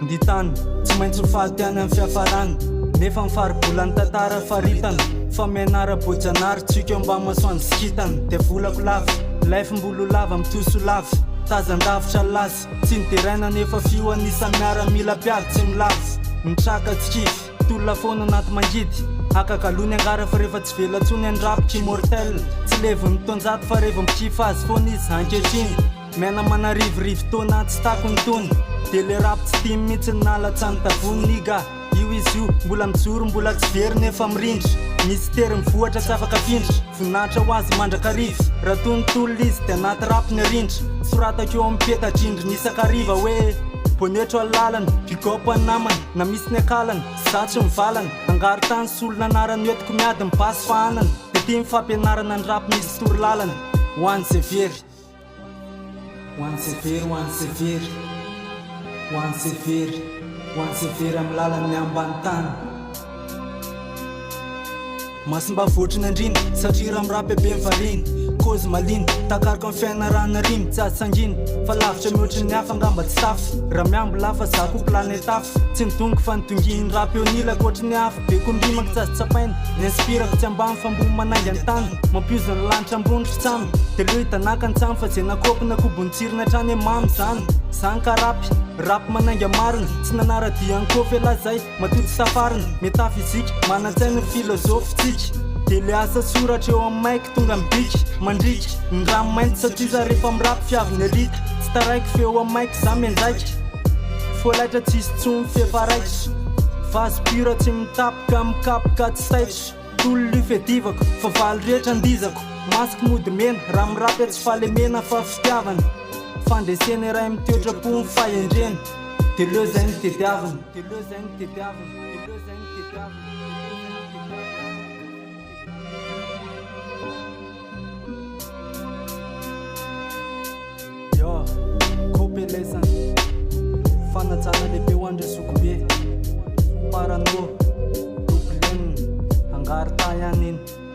Nditany tsy maintsy fahatiany amin'ny fiafarany nefa mifaribolany tantara faritana fa mianara-bojanary tsika mba masoandro sikitany dia volako lava laifim-bolo lava mitoso lava tazan-davitra lazy tsy nideraina nefa fio anisany miara-mila piady tsy milavo mitraka tsikify tolona foana anaty mangidy akakalony angara fa rehefa tsy velantsony andrapitra immortel tsy leviny tonjato fa rehefa mikify azy foana izy ankehitriny miaina manarivorivo tona tsy tako ny tony dia le rap tsy tia mihitsy nalatsany tavony ga io izy io mbola mijoro mbola tsy very nefa mirindra misy tery mivoatra tsy afaka afindra voninahitra ho azy mandrakariva raha tonontolo izy dia anaty rap ny arindra soratako eo amin'ny petadrindry nisakariva hoe bonetra alalana bigopo namany na misy ny akalana zatry mivalana Angartah ny solona anarany hoetiko miady mibasy fahanana dia tia mifampianarana ny rap misy toro lalana ho an'ny severy ho an'ny severy ho an'ny severy ho an'ny severy ho an'ny severy amin'ny lalany ambany tany masimba voatriny andriny satria raha mirapy be mivariny kozy maliny takariko amin'ny fiainarana rimy tsy azy sanginy fa lavitra mihoatra ny hafa angamba tsy tafy raha miambo lafa zako planeta hafa tsy nidongo fa nitonginy rap eo nilako ohatry ny hafa be kondrimako tsy azy tsapaina niinspirako tsy ambany fa mbony manangy an-tany mampiozana lanitra ambony fitsamy dia leo hitanaka an-tsamy fa zay nakopy nakobonitsirina hatrany mamy zany zany ka rap manangy amarina tsy nanara-diany kofy alazay matotsy tafarina metafizika manantsaina filozofitsika dia le asa soratra eo amin'ny maiky tonga mibika mandrika ny rano mainty satria za rehefa mirapy fiaviny alika tsy taraiky feo amin'ny maiky za miandraika foalaitra tsisy tsony fefaraitra vazy pura tsy mitapoka mikapoka tsy saitra tolo lio fedivako fa valy rehetra andizako masiko mody mena raha mirapy tsy fahalemena fa fitiavana fandresena iray miteotra-po ny fahendrena dia leo zay ny tediavana dia leo zay ny tediavana dia leo zay ny tediavana kopelezana fanajana lehibe ho andresokobe parano dobleny Angartah ihany iny